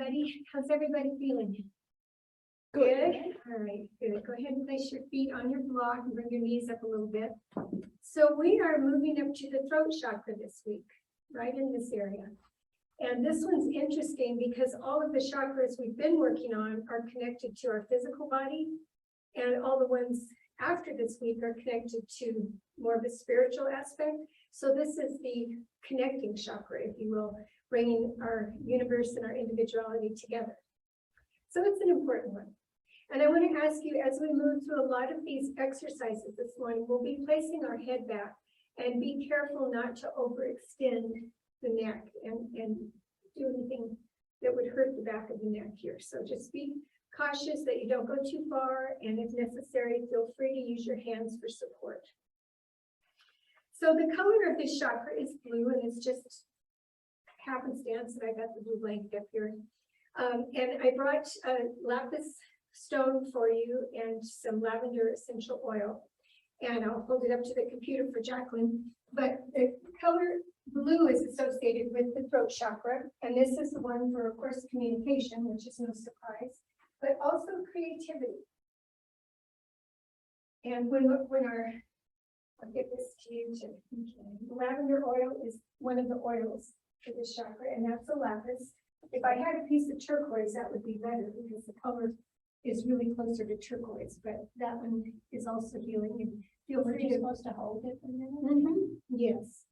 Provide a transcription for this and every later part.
everybody. How's everybody feeling? Good. All right, good. Go ahead and place your feet on your block and bring your knees up a little bit. So we are moving up to the throat chakra this week, right in this area. And this one's interesting because all of the chakras we've been working on are connected to our physical body, and all the ones after this week are connected to more of a spiritual aspect. So this is the connecting chakra, if you will, bringing our universe and our individuality together. So it's an important one. And I want to ask you, as we move through a lot of these exercises this morning, we'll be placing our head back and be careful not to overextend the neck and do anything that would hurt the back of the neck here. So just be cautious that you don't go too far, and if necessary, feel free to use your hands for support. So the color of this chakra is blue, and it's just happenstance that I got the blue blanket up here. And I brought a lapis stone for you and some lavender essential oil. And I'll hold it up to the computer for Jacqueline. But the color blue is associated with the throat chakra. And this is the one for, of course, communication, which is no surprise, but also creativity. And when I'll give this to you too. Okay. Lavender oil is one of the oils for this chakra, and that's a lapis. If I had a piece of turquoise, that would be better because the color is really closer to turquoise, but that one is also healing. And feel free to supposed to hold it for a minute. Yes.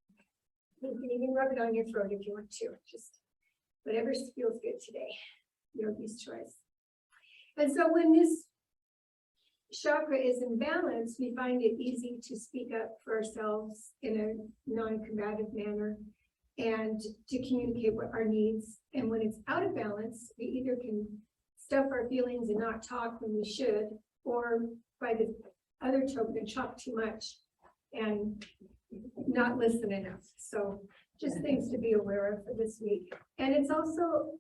You can even rub it on your throat if you want to. Just whatever feels good today. Yogi's choice. And so when this chakra is in balance, we find it easy to speak up for ourselves in a non-combative manner and to communicate what our needs. And when it's out of balance, we either can stuff our feelings and not talk when we should, or by the other token, talk too much and not listen enough. So just things to be aware of for this week. And it's also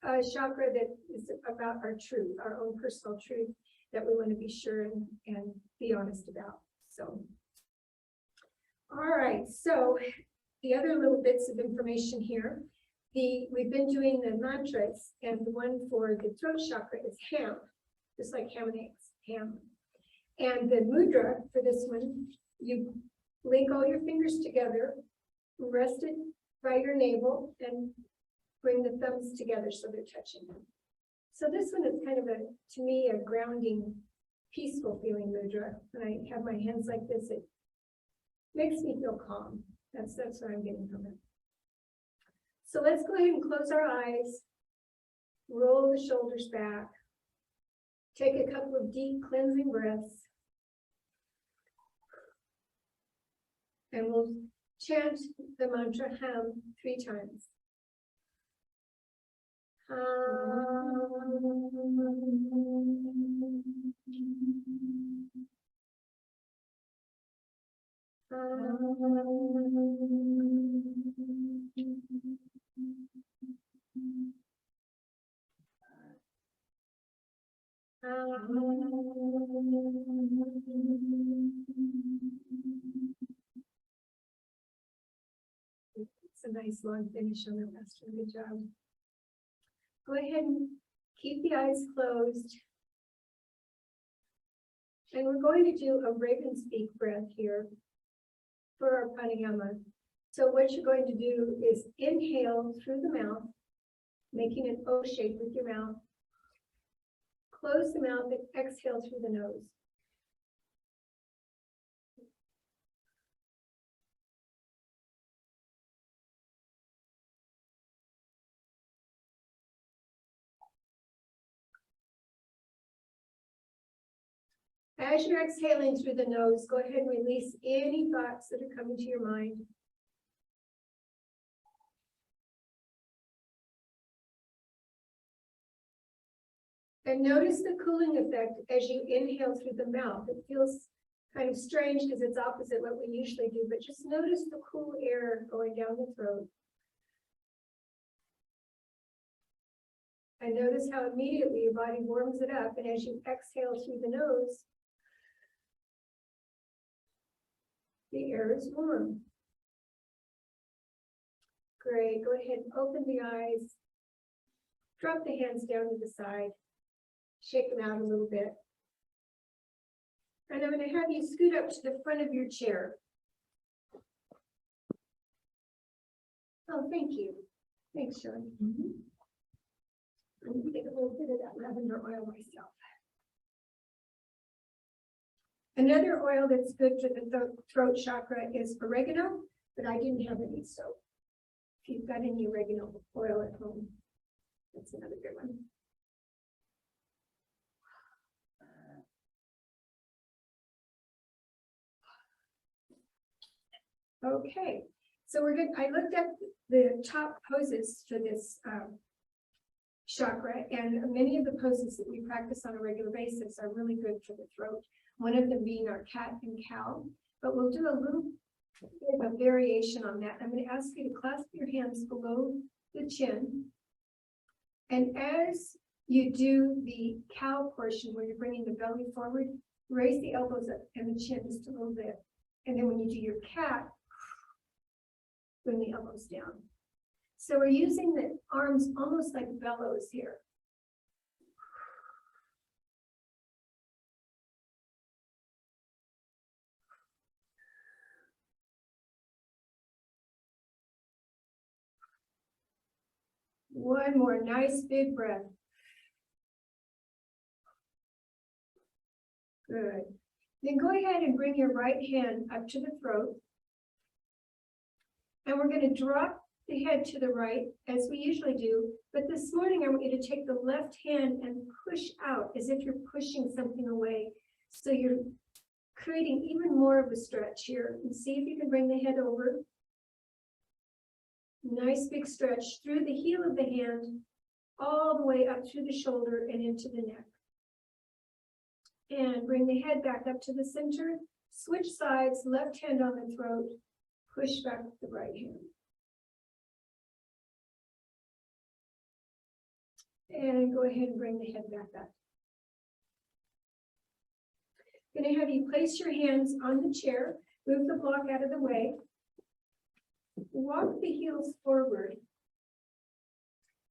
a chakra that is about our truth, our own personal truth that we want to be sure and be honest about. So, all right, so the other little bits of information here. We've been doing the mantras, and the one for the throat chakra is ham, just like ham and eggs, ham. And the mudra for this one, you link all your fingers together, rest it by your navel, and bring the thumbs together so they're touching. So this one is kind of to me, a grounding, peaceful feeling mudra. When I have my hands like this, it makes me feel calm. That's what I'm getting from it. So let's go ahead and close our eyes, roll the shoulders back, take a couple of deep cleansing breaths, and we'll chant the mantra Ham 3 times. It's a nice long finish on the last one. Good job. Go ahead and keep the eyes closed. And we're going to do a raven's beak breath here for our pranayama. So what you're going to do is inhale through the mouth, making an O shape with your mouth. Close the mouth and exhale through the nose. As you're exhaling through the nose, go ahead and release any thoughts that are coming to your mind. And notice the cooling effect as you inhale through the mouth. It feels kind of strange because it's opposite what we usually do, but just notice the cool air going down the throat. And notice how immediately your body warms it up. And as you exhale through the nose, the air is warm. Great. Go ahead and open the eyes. Drop the hands down to the side. Shake them out a little bit. And I'm going to have you scoot up to the front of your chair. Oh, thank you. Thanks, Shirley. I'm going to get a little bit of that lavender oil myself. Another oil that's good for the throat chakra is oregano, but I didn't have any, so if you've got any oregano oil at home, that's another good one. Okay, so we're good. I looked at the top poses for this chakra, and many of the poses that we practice on a regular basis are really good for the throat. One of them being our cat and cow, but we'll do a little bit of a variation on that. I'm going to ask you to clasp your hands below the chin. And as you do the cow portion where you're bringing the belly forward, raise the elbows up and the chin just a little bit. And then when you do your cat, bring the elbows down. So we're using the arms almost like bellows here. One more nice big breath. Good. Then go ahead and bring your right hand up to the throat. And we're going to drop the head to the right, as we usually do. But this morning, I want you to take the left hand and push out as if you're pushing something away. So you're creating even more of a stretch here. And see if you can bring the head over. Nice big stretch through the heel of the hand, all the way up through the shoulder and into the neck. And bring the head back up to the center. Switch sides, left hand on the throat, push back with the right hand. And go ahead and bring the head back up. I'm going to have you place your hands on the chair, move the block out of the way, walk the heels forward,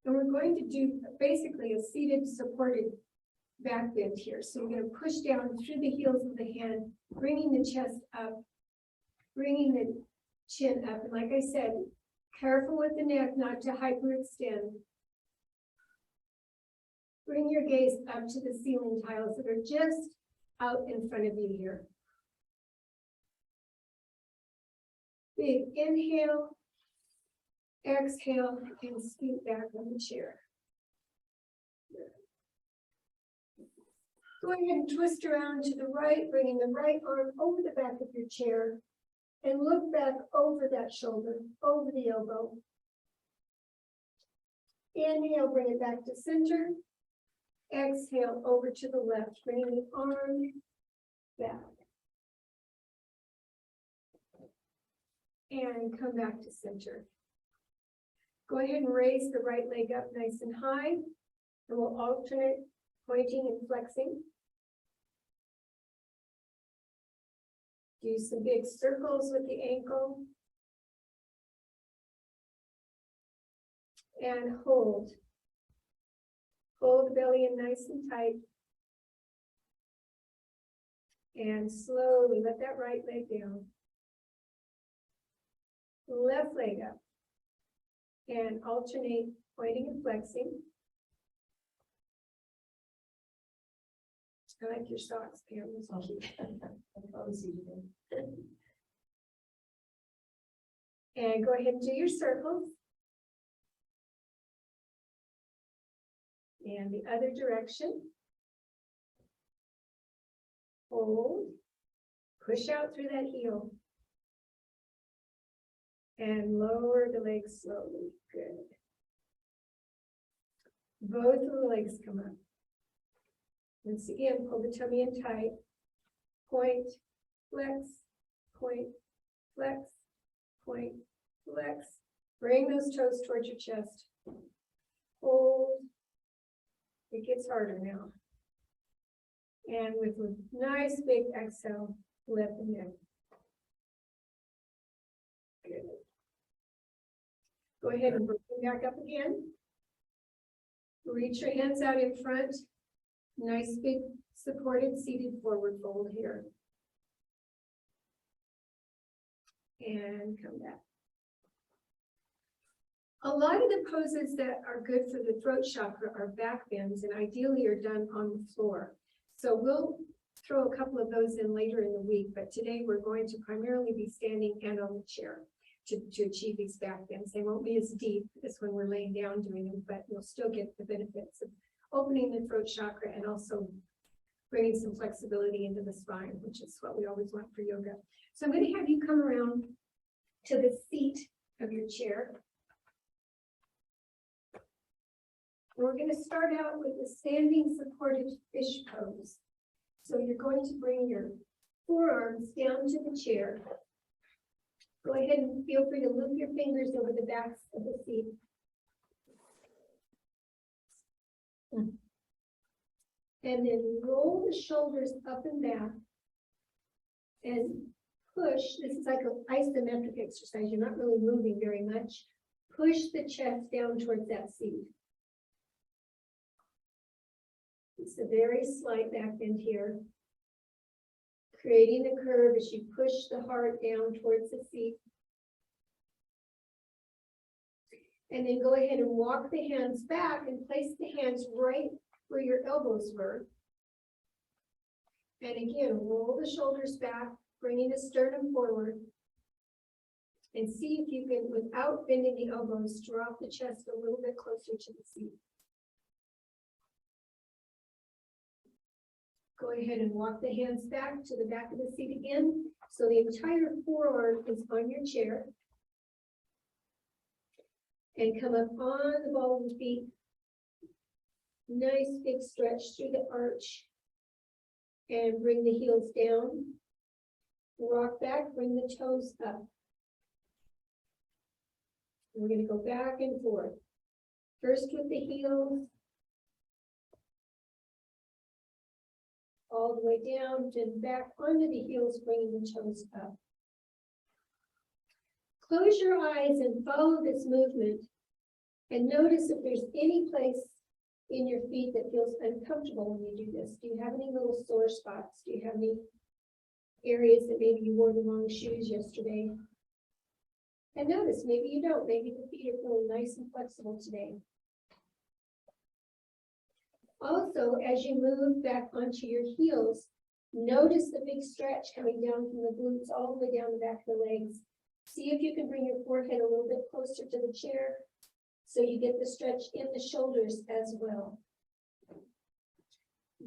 and we're going to do basically a seated supported back bend here. So we're going to push down through the heels of the hand, bringing the chest up, bringing the chin up. And like I said, careful with the neck not to hyperextend. Bring your gaze up to the ceiling tiles that are just out in front of you here. Big inhale, exhale, and scoot back on the chair. Go ahead and twist around to the right, bringing the right arm over the back of your chair and look back over that shoulder, over the elbow. Inhale, bring it back to center. Exhale over to the left, bringing the arm back. And come back to center. Go ahead and raise the right leg up nice and high, and we'll alternate pointing and flexing. Do some big circles with the ankle. And hold. Hold the belly in nice and tight. And slowly let that right leg down. Left leg up. And alternate pointing and flexing. I like your socks, Pam. Those are cute. And go ahead and do your circles. And the other direction. Hold. Push out through that heel. And lower the legs slowly. Good. Both of the legs come up. Once again, pull the tummy in tight. Point, flex, point, flex, point, flex. Bring those toes towards your chest. Hold. It gets harder now. And with a nice big exhale, lift the neck. Good. Go ahead and bring it back up again. Reach your hands out in front. Nice big supported seated forward fold here. And come back. A lot of the poses that are good for the throat chakra are back bends and ideally are done on the floor. So we'll throw a couple of those in later in the week, but today we're going to primarily be standing and on the chair to achieve these back bends. They won't be as deep as when we're laying down doing them, but you'll still get the benefits of opening the throat chakra and also bringing some flexibility into the spine, which is what we always want for yoga. So I'm going to have you come around to the seat of your chair. We're going to start out with the standing supported fish pose. So you're going to bring your forearms down to the chair. Go ahead and feel free to loop your fingers over the backs of the seat. And then roll the shoulders up and back and push. This is like an isometric exercise. You're not really moving very much. Push the chest down towards that seat. It's a very slight back bend here. Creating the curve as you push the heart down towards the seat. And then go ahead and walk the hands back and place the hands right where your elbows were. And again, roll the shoulders back, bringing the sternum forward. And see if you can, without bending the elbows, drop the chest a little bit closer to the seat. Go ahead and walk the hands back to the back of the seat again. So the entire forearm is on your chair. And come up on the ball of the feet. Nice big stretch through the arch. And bring the heels down. Rock back, bring the toes up. We're going to go back and forth. First with the heels. All the way down, then back onto the heels, bringing the toes up. Close your eyes and follow this movement. And notice if there's any place in your feet that feels uncomfortable when you do this. Do you have any little sore spots? Do you have any areas that maybe you wore the wrong shoes yesterday? And notice, maybe you don't. Maybe the feet are feeling nice and flexible today. Also, as you move back onto your heels, notice the big stretch coming down from the glutes all the way down the back of the legs. See if you can bring your forehead a little bit closer to the chair so you get the stretch in the shoulders as well.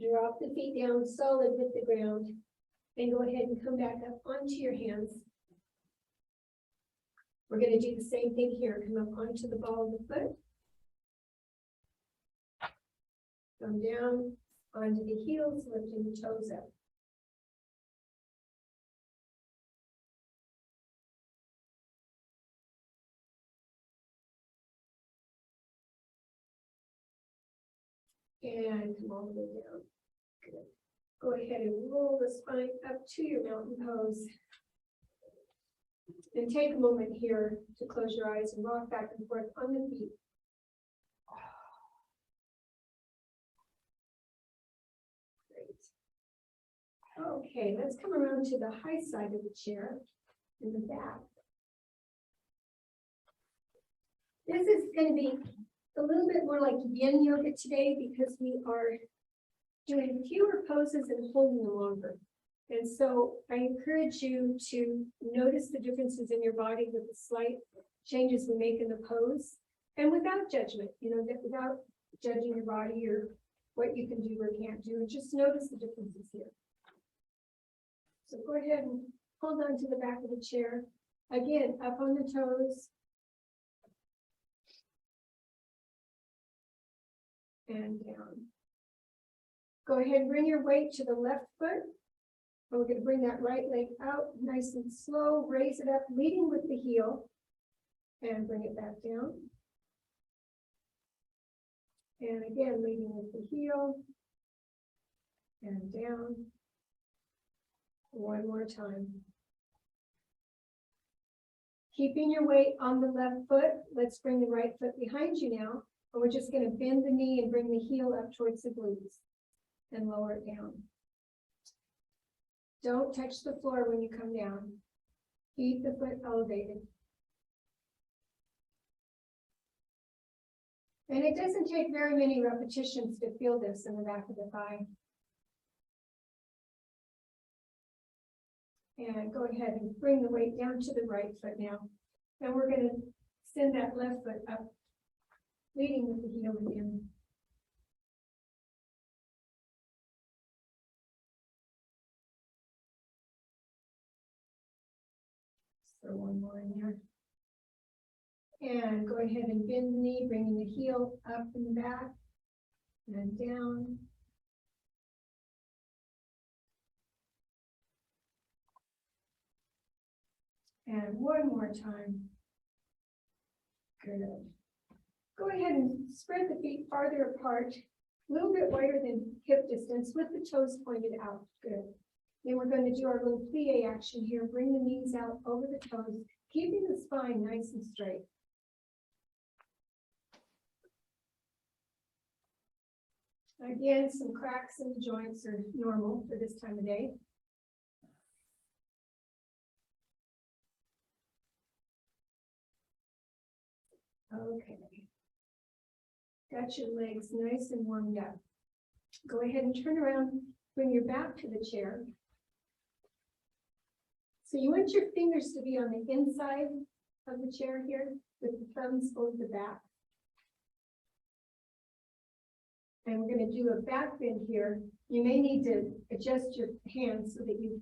Drop the feet down solid with the ground and go ahead and come back up onto your hands. We're going to do the same thing here. Come up onto the ball of the foot. Come down onto the heels, lifting the toes up. And come all the way down. Good. Go ahead and roll the spine up to your mountain pose. And take a moment here to close your eyes and rock back and forth on the feet. Okay, let's come around to the high side of the chair in the back. This is going to be a little bit more like yin yoga today because we are doing fewer poses and holding them longer. And so I encourage you to notice the differences in your body with the slight changes we make in the pose and without judgment, without judging your body or what you can do or can't do, and just notice the differences here. So go ahead and hold on to the back of the chair. Again, up on the toes. And down. Go ahead and bring your weight to the left foot. And we're going to bring that right leg out nice and slow. Raise it up, leading with the heel. And bring it back down. And again, leading with the heel. And down. One more time. Keeping your weight on the left foot, let's bring the right foot behind you now And we're just gonna bend the knee and bring the heel up towards the glutes and lower it down. Don't touch the floor when you come down. Keep the foot elevated. And it doesn't take very many repetitions to feel this in the back of the thigh. And go ahead and bring the weight down to the right foot now. And we're going to send that left foot up, leading with the heel again. So one more in there. And go ahead and bend the knee, bringing the heel up and back and down. And one more time. Good. Go ahead and spread the feet farther apart, a little bit wider than hip distance with the toes pointed out. Good. Then we're going to do our little plie action here. Bring the knees out over the toes, keeping the spine nice and straight. Again, some cracks in the joints are normal for this time of day. Okay. Got your legs nice and warmed up. Go ahead and turn around, bring your back to the chair. So you want your fingers to be on the inside of the chair here, with the thumbs over the back. And we're going to do a back bend here. You may need to adjust your hands so that you've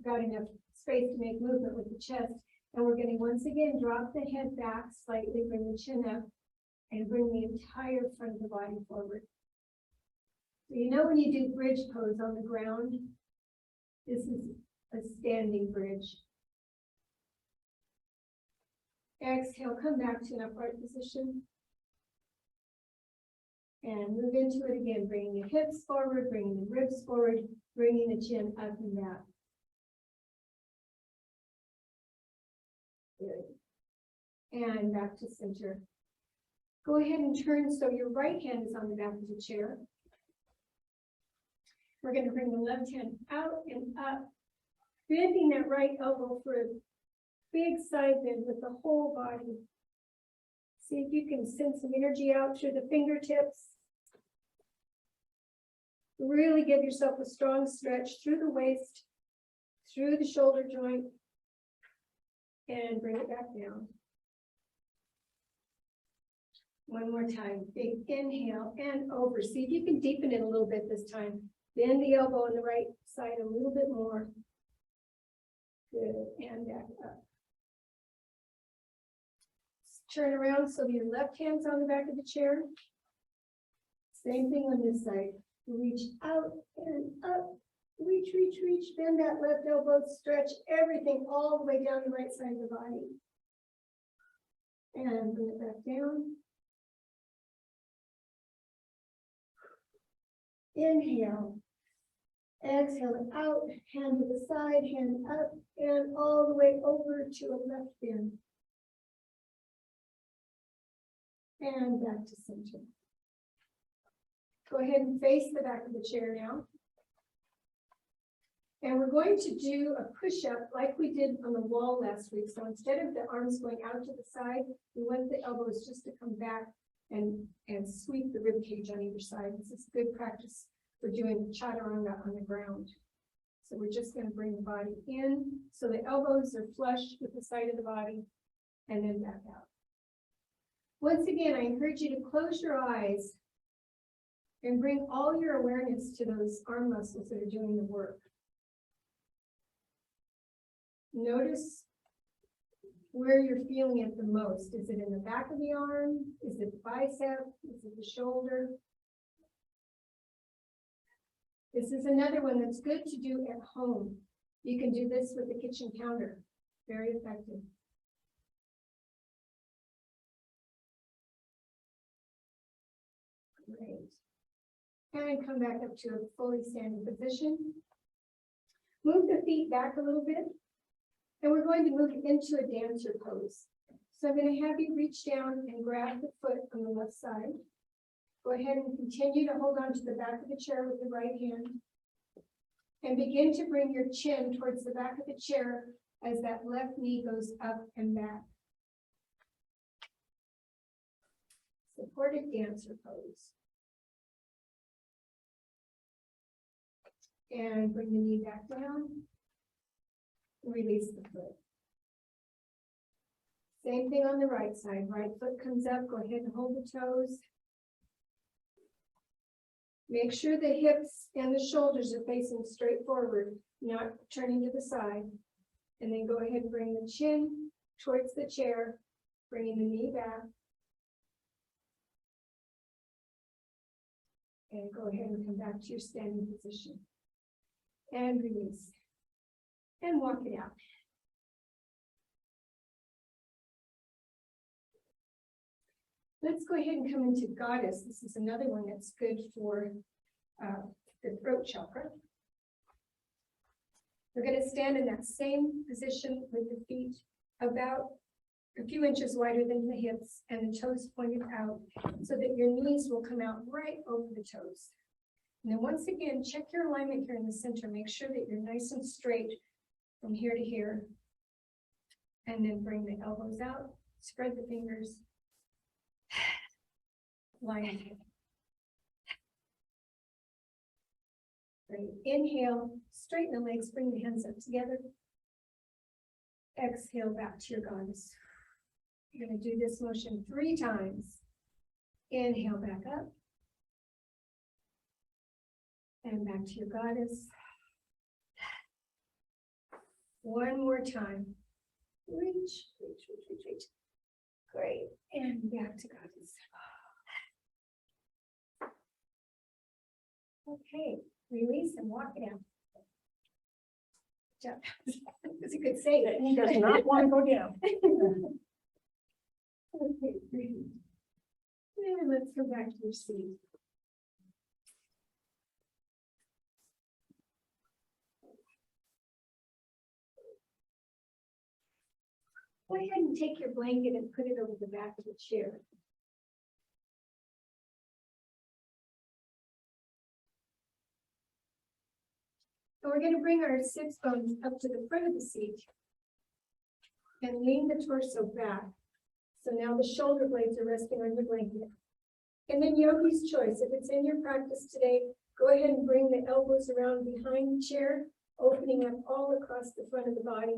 got enough space to make movement with the chest. And we're going to once again drop the head back slightly, bring the chin up, and bring the entire front of the body forward. So you know when you do bridge pose on the ground, this is a standing bridge. Exhale, come back to an upright position. And move into it again, bringing the hips forward, bringing the ribs forward, bringing the chin up and back. Good. And back to center. Go ahead and turn so your right hand is on the back of the chair. We're going to bring the left hand out and up, bending that right elbow for a big side bend with the whole body. See if you can send some energy out through the fingertips. Really give yourself a strong stretch through the waist, through the shoulder joint, and bring it back down. One more time, big inhale and over. See if you can deepen it a little bit this time. Bend the elbow on the right side a little bit more. Good, and back up. Turn around so your left hand's on the back of the chair. Same thing on this side. Reach out and up. Reach, reach, reach. Bend that left elbow. Stretch everything all the way down the right side of the body. And bring it back down. Inhale. Exhale it out. Hand to the side, hand up, and all the way over to a left bend. And back to center. Go ahead and face the back of the chair now. And we're going to do a push-up like we did on the wall last week. So instead of the arms going out to the side, we want the elbows just to come back and sweep the rib cage on either side. This is good practice for doing chaturanga on the ground. So we're just going to bring the body in so the elbows are flush with the side of the body and then back out. Once again, I encourage you to close your eyes and bring all your awareness to those arm muscles that are doing the work. Notice where you're feeling it the most. Is it in the back of the arm? Is it the bicep? Is it the shoulder? This is another one that's good to do at home. You can do this with the kitchen counter. Very effective. Great. And come back up to a fully standing position. Move the feet back a little bit. And we're going to move into a dancer pose. So I'm going to have you reach down and grab the foot on the left side. Go ahead and continue to hold on to the back of the chair with the right hand. And begin to bring your chin towards the back of the chair as that left knee goes up and back. Supported dancer pose. And bring the knee back down. Release the foot. Same thing on the right side. Right foot comes up. Go ahead and hold the toes. Make sure the hips and the shoulders are facing straight forward, not turning to the side. And then go ahead and bring the chin towards the chair, bringing the knee back. And go ahead and come back to your standing position. And release. And walk it out. Let's go ahead and come into Goddess. This is another one that's good for the throat chakra. We're going to stand in that same position with the feet about a few inches wider than the hips and the toes pointed out so that your knees will come out right over the toes. And then once again, check your alignment here in the center. Make sure that you're nice and straight from here to here. And then bring the elbows out, spread the fingers. Line. Great. Inhale, straighten the legs, bring the hands up together. Exhale back to your Goddess. You're going to do this motion 3 times. Inhale back up. And back to your Goddess. One more time. Reach, reach, reach, reach, reach. Great. And back to Goddess. Okay, release and walk it out. That's a good say. He does not want to go down. Okay, breathe. And let's go back to your seat. Go ahead and take your blanket and put it over the back of the chair. And we're going to bring our sits bones up to the front of the seat and lean the torso back. So now the shoulder blades are resting on your blanket. And then yogi's choice. If it's in your practice today, go ahead and bring the elbows around behind the chair, opening up all across the front of the body.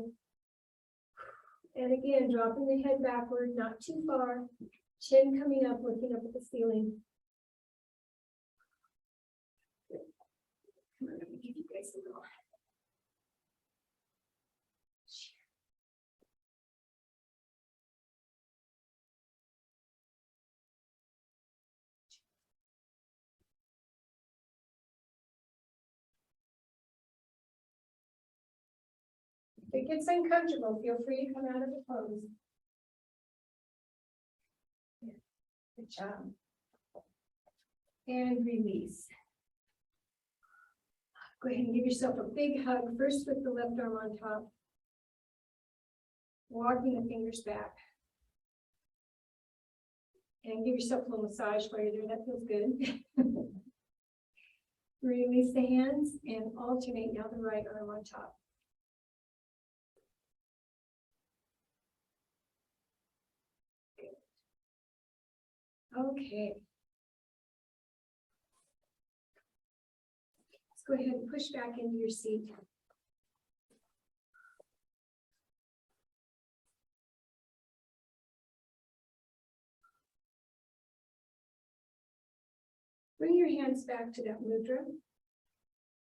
And again, dropping the head backward, not too far. Chin coming up, looking up at the ceiling. Come on, let me give you guys a little. If it gets uncomfortable, feel free to come out of the pose. Good job. And release. Go ahead and give yourself a big hug, first with the left arm on top. Walking the fingers back. And give yourself a little massage while you're there, that feels good. Release the hands and alternate now the right arm on top. Okay. Let's go ahead and push back into your seat. Bring your hands back to that mudra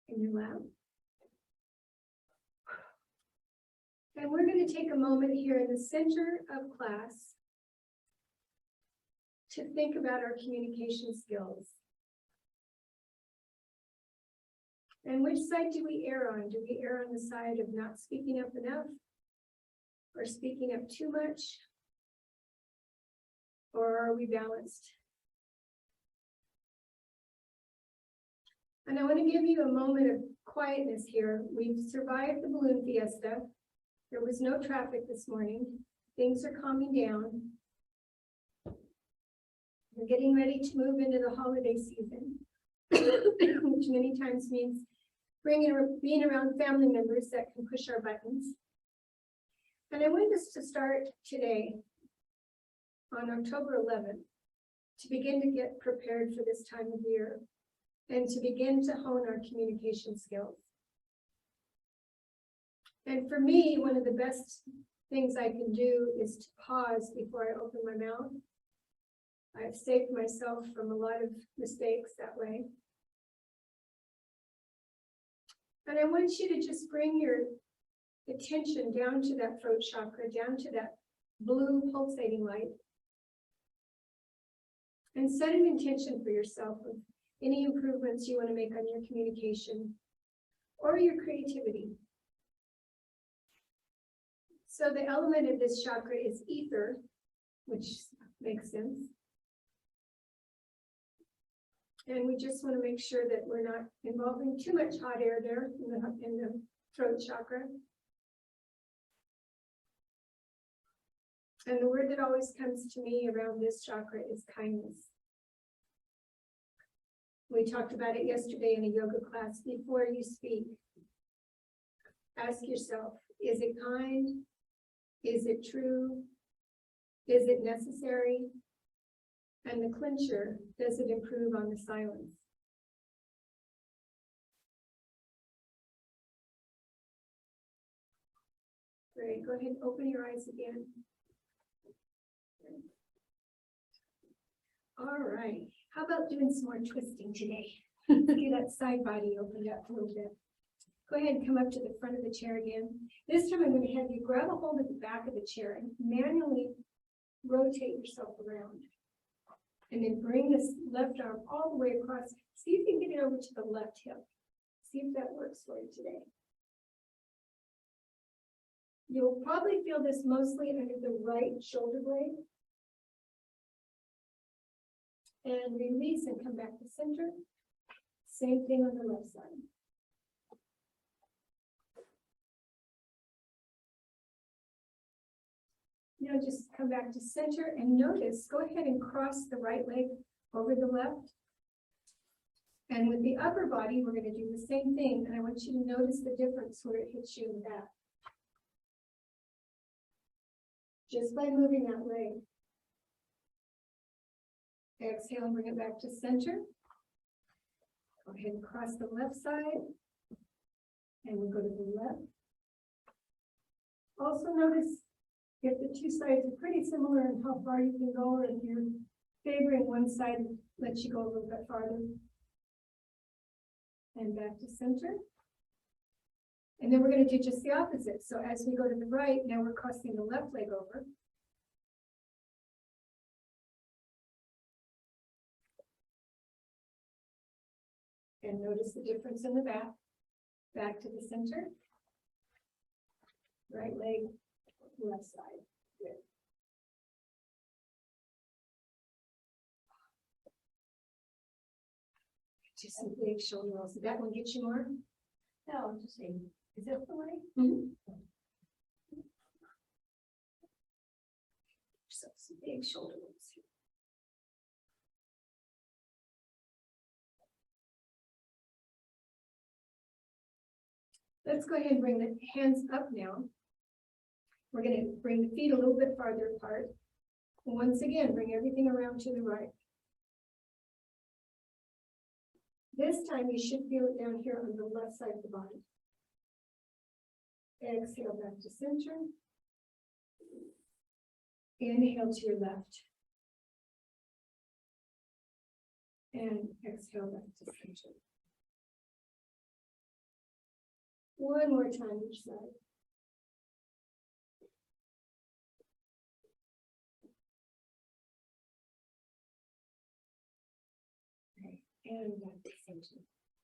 in your lap. And we're going to take a moment here in the center of class to think about our communication skills. And which side do we err on? Do we err on the side of not speaking up enough? Or speaking up too much? Or are we balanced? And I want to give you a moment of quietness here. We've survived the balloon fiesta. There was no traffic this morning. things are calming down. We're getting ready to move into the holiday season, which many times means being around family members that can push our buttons. And I want us to start today on October 11th to begin to get prepared for this time of year and to begin to hone our communication skills. And for me, one of the best things I can do is to pause before I open my mouth. I've saved myself from a lot of mistakes that way. And I want you to just bring your attention down to that throat chakra, down to that blue pulsating light. And set an intention for yourself of any improvements you want to make on your communication or your creativity. So the element of this chakra is ether, which makes sense. And we just want to make sure that we're not involving too much hot air there in the throat chakra. And the word that always comes to me around this chakra is kindness. We talked about it yesterday in a yoga class. Before you speak, ask yourself, is it kind? Is it true? Is it necessary? And the clincher, does it improve on the silence? Great, go ahead and open your eyes again. All right, how about doing some more twisting today? Get that side body opened up a little bit. Go ahead and come up to the front of the chair again. This time I'm going to have you grab a hold of the back of the chair and manually rotate yourself around. And then bring this left arm all the way across. See if you can get it over to the left hip. See if that works for you today. You'll probably feel this mostly under the right shoulder blade. And release and come back to center. Same thing on the left side. Now just come back to center and notice, go ahead and cross the right leg over the left. And with the upper body, we're going to do the same thing. And I want you to notice the difference where it hits you in the back. Just by moving that leg. Exhale and bring it back to center. Go ahead and cross the left side. And we'll go to the left. Also notice if the two sides are pretty similar in how far you can go, or if you're favoring one side, let you go a little bit farther. And back to center. And then we're going to do just the opposite. So as we go to the right, now we're crossing the left leg over. And notice the difference in the back. Back to the center. Right leg, left side. Good. Just some big shoulder rolls. Did that one get you more? No, I'm just saying. Is that the way? Mm-hmm. So some big shoulder rolls here. Let's go ahead and bring the hands up now. We're going to bring the feet a little bit farther apart. And once again, bring everything around to the right. This time you should feel it down here on the left side of the body. Exhale back to center. Inhale to your left. And exhale back to center. One more time each side. Okay. And back to center.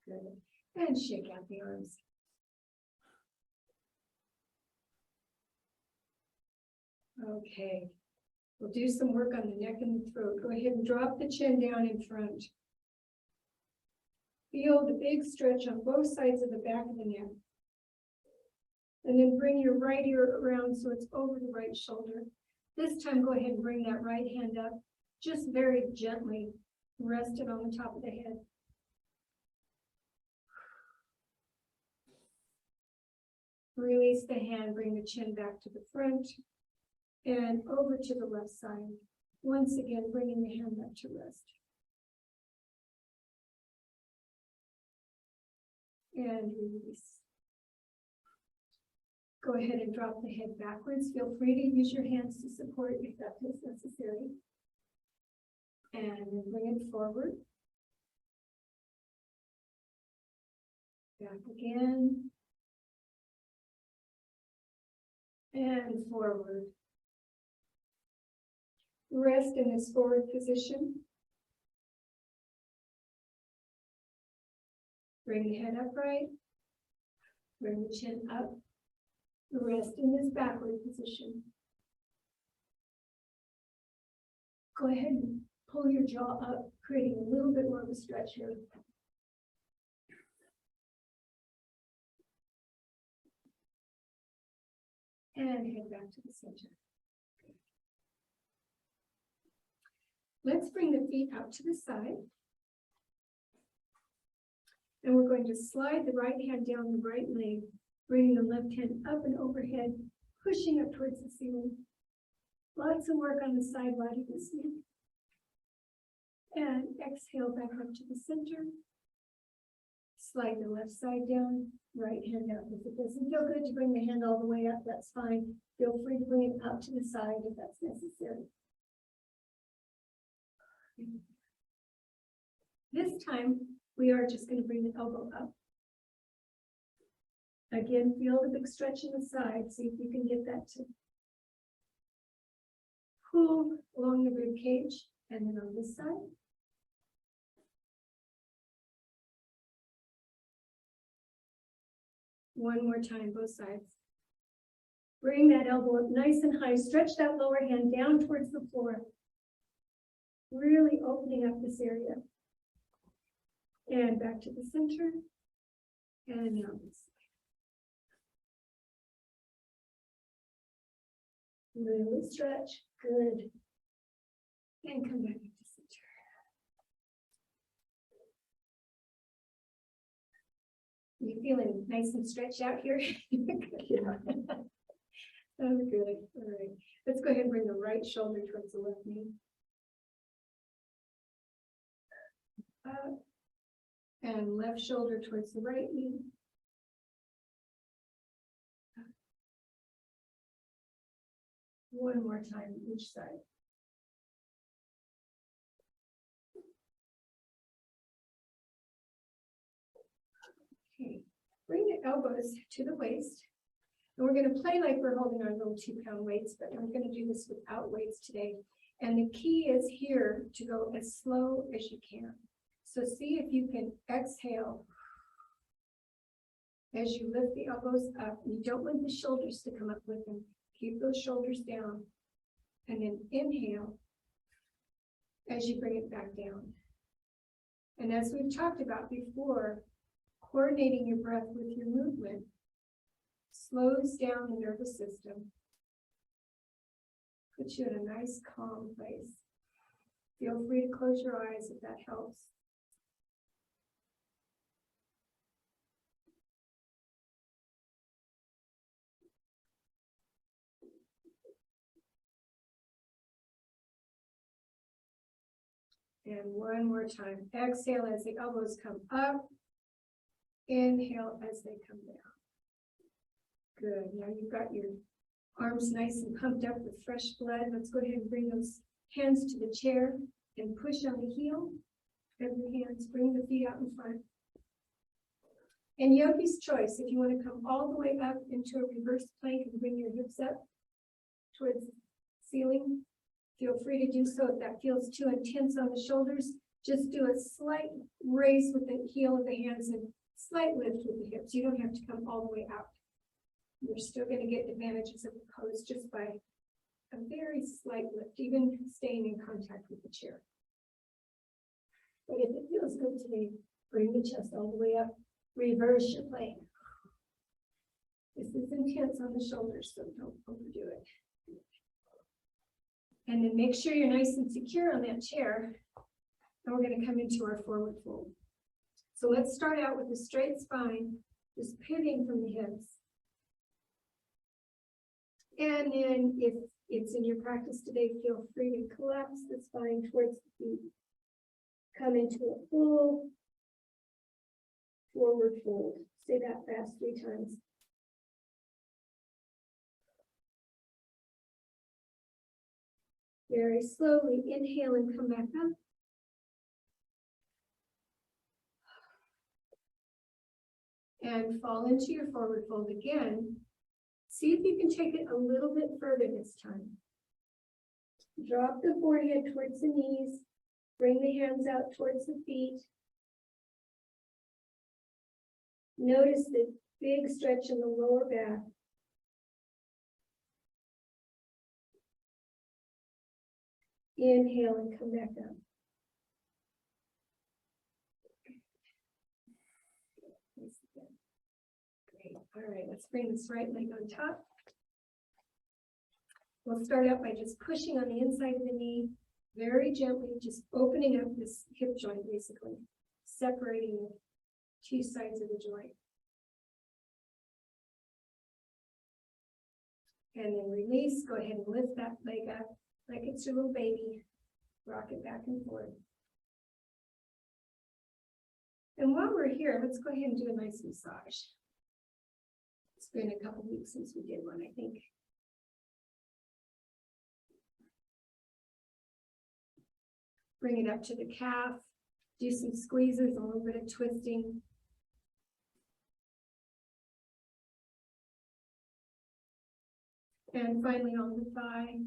Good. And shake out the arms. Okay. We'll do some work on the neck and the throat. Go ahead and drop the chin down in front. Feel the big stretch on both sides of the back of the neck. And then bring your right ear around so it's over the right shoulder. This time, go ahead and bring that right hand up, just very gently. Rest it on the top of the head. Release the hand, bring the chin back to the front and over to the left side. Once again, bringing the hand up to rest. And release. Go ahead and drop the head backwards. Feel free to use your hands to support if that feels necessary. And then bring it forward. Back again. And forward. Rest in this forward position. Bring the head upright. Bring the chin up. Rest in this backward position. Go ahead and pull your jaw up, creating a little bit more of a stretch here. And head back to the center. Let's bring the feet out to the side. And we're going to slide the right hand down the right leg, bringing the left hand up and overhead, pushing up towards the ceiling. Lots of work on the side body this week. And exhale back up to the center. Slide the left side down, right hand up. If it doesn't feel good to bring the hand all the way up, that's fine. Feel free to bring it out to the side if that's necessary. This time, we are just going to bring the elbow up. Again, feel the big stretch in the side. See if you can get that to pull along the rib cage. And then on this side. One more time, both sides. Bring that elbow up nice and high. Stretch that lower hand down towards the floor. Really opening up this area. And back to the center. And now this side. Really stretch. Good. And come back to center. You feeling nice and stretched out here? Oh, good. All right. Let's go ahead and bring the right shoulder towards the left knee. Up. And left shoulder towards the right knee. One more time each side. Okay, bring the elbows to the waist. And we're going to play like we're holding our little 2-pound weights, but I'm going to do this without weights today. And the key is here to go as slow as you can. So see if you can exhale as you lift the elbows up. You don't want the shoulders to come up with them. Keep those shoulders down. And then inhale as you bring it back down. And as we've talked about before, coordinating your breath with your movement slows down the nervous system, puts you in a nice calm place. Feel free to close your eyes if that helps. And one more time. Exhale as the elbows come up. Inhale as they come down. Good. Now you've got your arms nice and pumped up with fresh blood. Let's go ahead and bring those hands to the chair and push on the heel of your hands. Bring the feet out in front. And yogi's choice, if you want to come all the way up into a reverse plank and bring your hips up towards the ceiling, feel free to do so. If that feels too intense on the shoulders, just do a slight raise with the heel of the hands and slight lift with the hips. You don't have to come all the way out. You're still going to get advantages of the pose just by a very slight lift, even staying in contact with the chair. But if it feels good today, bring the chest all the way up. Reverse your plank. This is intense on the shoulders, so don't overdo it. And then make sure you're nice and secure on that chair. And we're going to come into our forward fold. So let's start out with a straight spine, just pivoting from the hips. And then if it's in your practice today, feel free to collapse the spine towards the feet. Come into a full forward fold. Say that fast 3 times. Very slowly inhale and come back up. And fall into your forward fold again. See if you can take it a little bit further this time. Drop the forehead towards the knees. Bring the hands out towards the feet. Notice the big stretch in the lower back. Inhale and come back up. Great. All right, let's bring this right leg on top. We'll start out by just pushing on the inside of the knee, very gently, just opening up this hip joint, basically, separating the 2 sides of the joint. And then release, go ahead and lift that leg up like it's your little baby. Rock it back and forth. And while we're here, let's go ahead and do a nice massage. It's been a couple weeks since we did one, I think. Bring it up to the calf. Do some squeezes, a little bit of twisting. And finally on the thigh.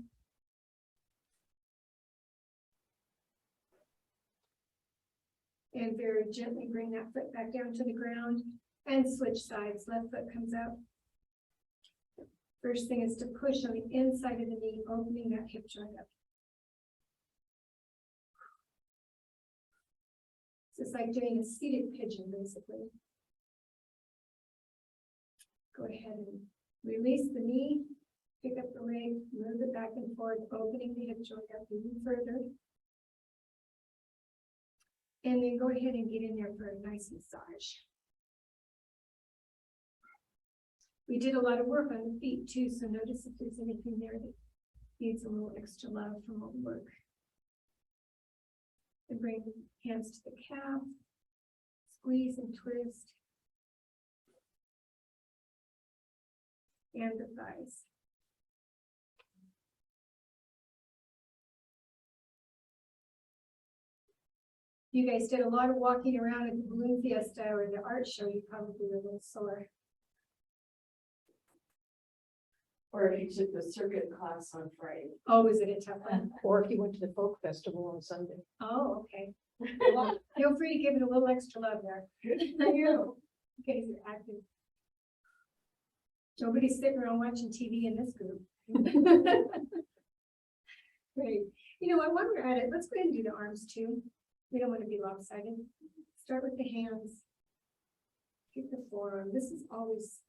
And very gently bring that foot back down to the ground and switch sides. Left foot comes out. First thing is to push on the inside of the knee, opening that hip joint up. So it's like doing a seated pigeon, basically. Go ahead and release the knee, pick up the leg, move it back and forth, opening the hip joint up even further. And then go ahead and get in there for a nice massage. We did a lot of work on the feet too, so notice if there's anything there that needs a little extra love from all the work. And bring hands to the calf, squeeze and twist, and the thighs. You guys did a lot of walking around at the balloon fiesta or the art show. You probably were a little sore. Or if you took the circuit class on Friday. Oh, was it a tough one? Or if you went to the folk festival on Sunday. Oh, okay. Well, feel free to give it a little extra love there. You guys are active. Nobody's sitting around watching TV in this group. Great. You know what, while we're at it, let's go ahead and do the arms too. We don't want to be lopsided. Start with the hands. Get the forearm. This is always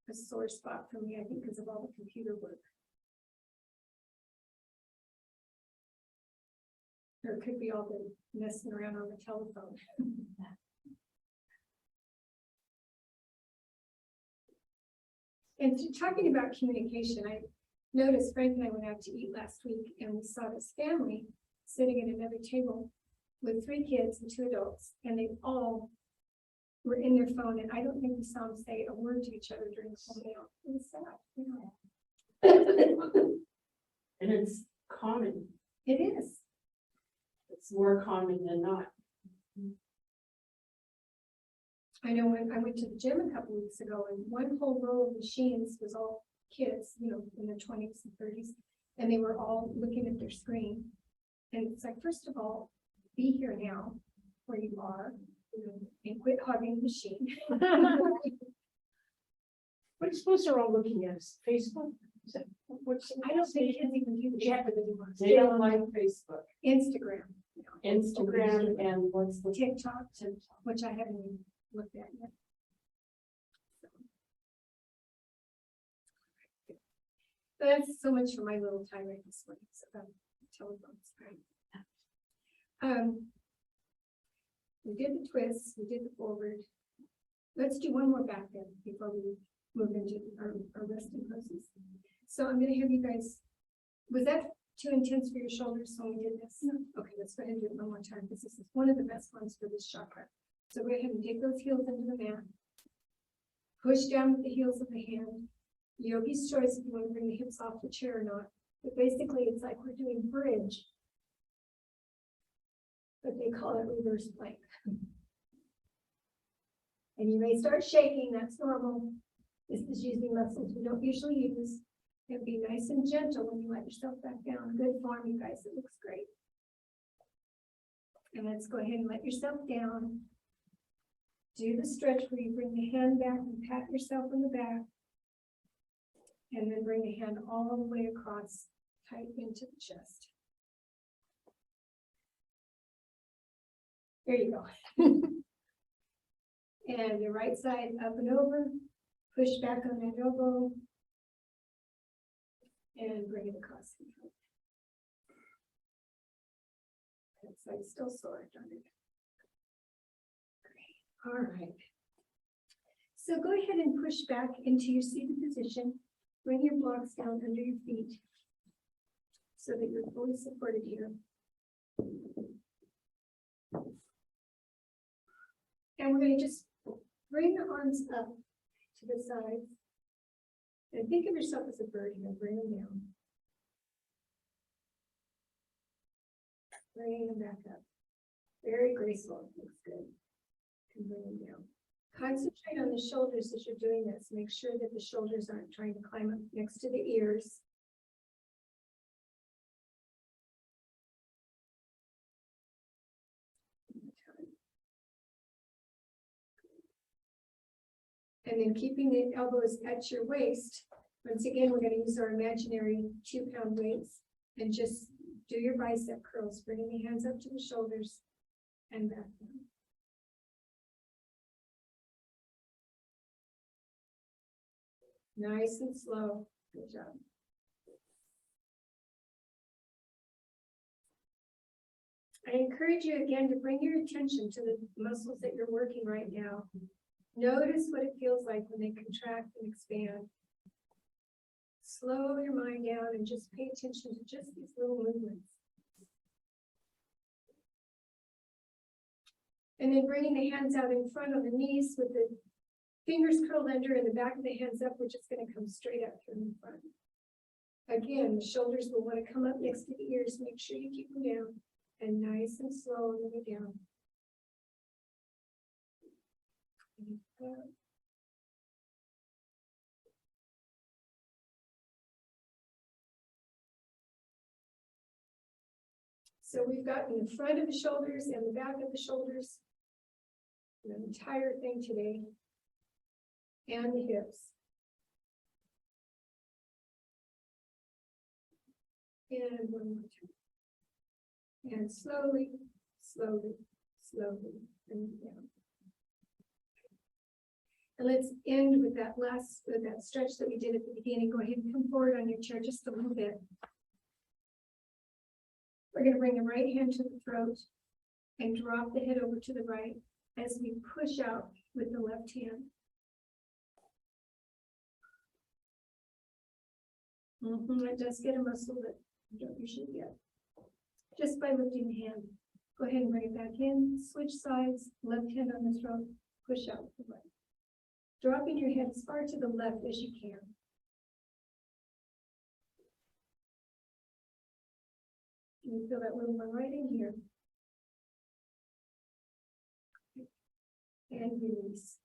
a sore spot for me, I think, because of all the computer work. Or it could be all the messing around on the telephone. And talking about communication, I noticed Frank and I went out to eat last week and we saw this family sitting at another table with 3 kids and 2 adults, and they all were in their phone, and I don't think we saw them say a word to each other during the whole meal. It was sad. And it's common. It is. It's more common than not. I know when I went to the gym a couple weeks ago, and one whole row of machines was all kids, you know, in their 20s and 30s, and they were all looking at their screen. And it's like, first of all, be here now where you are, and quit hogging the machine. What do you suppose they're all looking at? Is Facebook? Is that, what's, I don't think kids even do the Yeah. They don't like Facebook, Instagram, Instagram, and what's the TikTok, which I haven't even looked at yet. That's so much for my little tirade this morning, so telephones, right? We did the twists, we did the forward. Let's do one more back then before we move into our resting poses. So I'm gonna have you guys, was that too intense for your shoulders when we did this? No. Okay, let's go ahead and do it one more time, because this is one of the best ones for this chakra. So go ahead and take those heels into the mat. Push down with the heels of the hand. Yogi's choice if you want to bring the hips off the chair or not. But basically, it's like we're doing bridge. But they call it reverse plank. And you may start shaking, that's normal. This is using muscles we don't usually use. And be nice and gentle when you let yourself back down. Good form, you guys, it looks great. And let's go ahead and let yourself down. Do the stretch where you bring the hand back and pat yourself on the back. And then bring the hand all the way across, tight into the chest. There you go. And the right side up and over, push back on that elbow. And bring it across the front. That side's still sore, darn it. Great, all right. So go ahead and push back into your seated position. Bring your blocks down under your feet so that you're fully supported here. And we're going to just bring the arms up to the sides. And think of yourself as a bird here. Bring them down. Bring them back up. Very graceful. Looks good. And bring them down. Concentrate on the shoulders as you're doing this. Make sure that the shoulders aren't trying to climb up next to the ears. And then keeping the elbows at your waist. Once again, we're going to use our imaginary 2-pound weights and just do your bicep curls, bringing the hands up to the shoulders and back down. Nice and slow. Good job. I encourage you again to bring your attention to the muscles that you're working right now. Notice what it feels like when they contract and expand. Slow your mind down and just pay attention to just these little movements. And then bringing the hands out in front on the knees with the fingers curled under and the back of the hands up, we're just going to come straight up here in the front. Again, the shoulders will want to come up next to the ears. Make sure you keep them down and nice and slow on the way down. So we've gotten the front of the shoulders and the back of the shoulders, the entire thing today, and the hips. And one more time. And slowly, slowly, slowly, and down. And let's end with that that stretch that we did at the beginning. Go ahead and come forward on your chair just a little bit. We're going to bring the right hand to the throat and drop the head over to the right as we push out with the left hand. It does get a muscle that you don't usually get. Just by lifting the hand. Go ahead and bring it back in. Switch sides. Left hand on the throat. Push out with the right. Dropping your head as far to the left as you can. Can you feel that little one right in here? And release.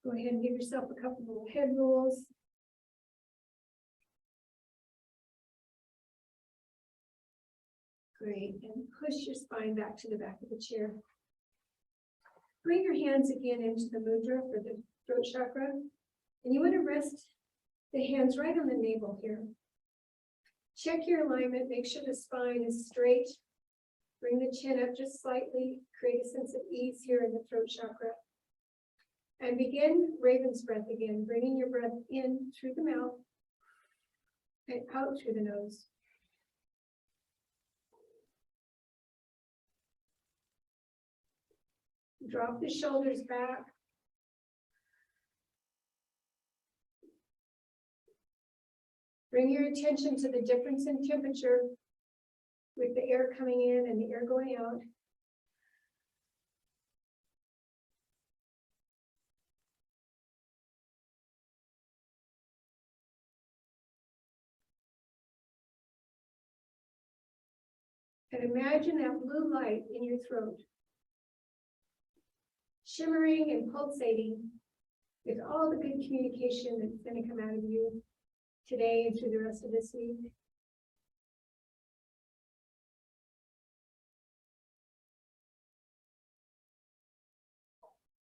Go ahead and give yourself a couple little head rolls. Great, and push your spine back to the back of the chair. Bring your hands again into the mudra for the throat chakra. And you want to rest the hands right on the navel here. Check your alignment, make sure the spine is straight. Bring the chin up just slightly, create a sense of ease here in the throat chakra. And begin Raven's breath again, bringing your breath in through the mouth and out through the nose. Drop the shoulders back. Bring your attention to the difference in temperature with the air coming in and the air going out. And imagine that blue light in your throat, shimmering and pulsating with all the good communication that's going to come out of you today and through the rest of this week.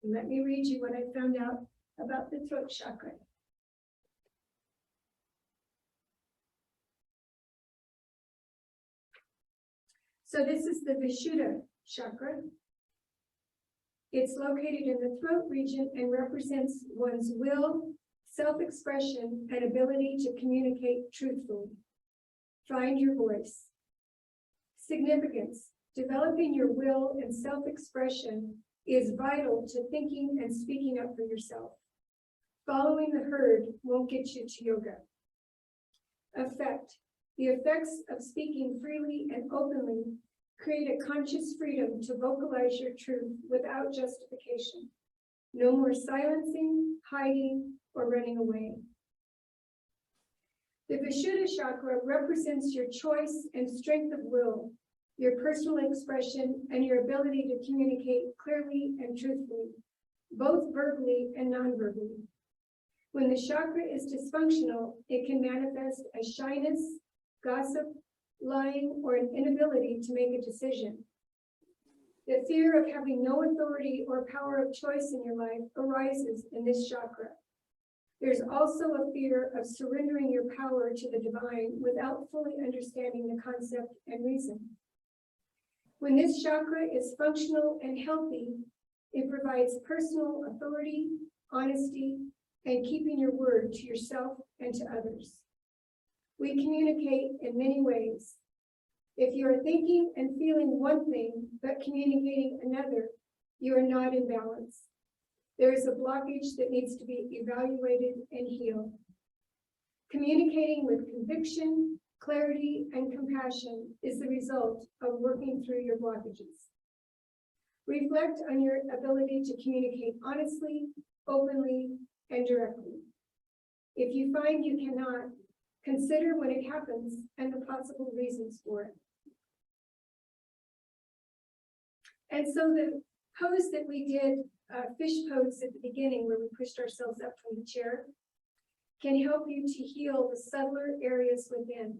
And let me read you what I found out about the throat chakra. So this is the Vishuddha chakra. It's located in the throat region and represents one's will, self-expression, and ability to communicate truthfully. Find your voice. Significance. Developing your will and self-expression is vital to thinking and speaking up for yourself. Following the herd won't get you to yoga. Effect. The effects of speaking freely and openly create a conscious freedom to vocalize your truth without justification. No more silencing, hiding, or running away. The Vishuddha chakra represents your choice and strength of will, your personal expression, and your ability to communicate clearly and truthfully, both verbally and non-verbally. When the chakra is dysfunctional, it can manifest as shyness, gossip, lying, or an inability to make a decision. The fear of having no authority or power of choice in your life arises in this chakra. There's also a fear of surrendering your power to the divine without fully understanding the concept and reason. When this chakra is functional and healthy, it provides personal authority, honesty, and keeping your word to yourself and to others. We communicate in many ways. If you are thinking and feeling one thing, but communicating another, you are not in balance. There is a blockage that needs to be evaluated and healed. Communicating with conviction, clarity, and compassion is the result of working through your blockages. Reflect on your ability to communicate honestly, openly, and directly. If you find you cannot, consider when it happens and the possible reasons for it. And so the pose that we did, fish pose at the beginning, where we pushed ourselves up from the chair, can help you to heal the subtler areas within.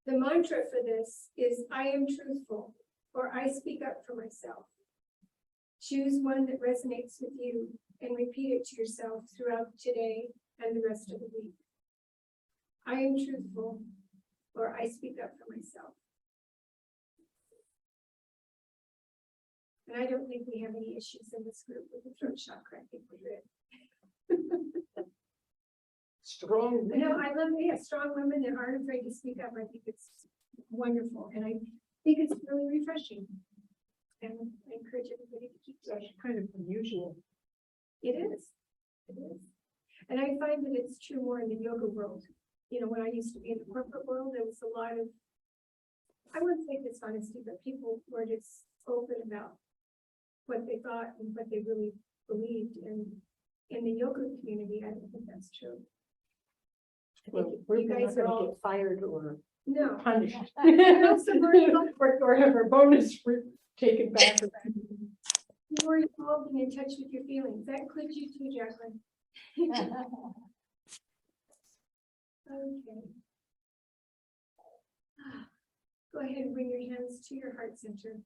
The mantra for this is, I am truthful, or I speak up for myself. Choose one that resonates with you and repeat it to yourself throughout today and the rest of the week. I am truthful, or I speak up for myself. And I don't think we have any issues in this group with the throat chakra. I think we're good. Strong. No, I love strong women that aren't afraid to speak up. I think it's wonderful, and I think it's really refreshing. And I encourage everybody to keep doing it. Kind of unusual. It is. It is. And I find that it's true more in the yoga world. You know, when I used to be in the corporate world, there was a lot of, I wouldn't say dishonesty, but people were just open about what they thought and what they really believed. And in the yoga community, I don't think that's true. I think Well, you guys are all, get fired or no. punished. You're also very Or have our bonus taken back. more involved and in touch with your feelings. That includes you too, Jacqueline. Okay. Go ahead and bring your hands to your heart center.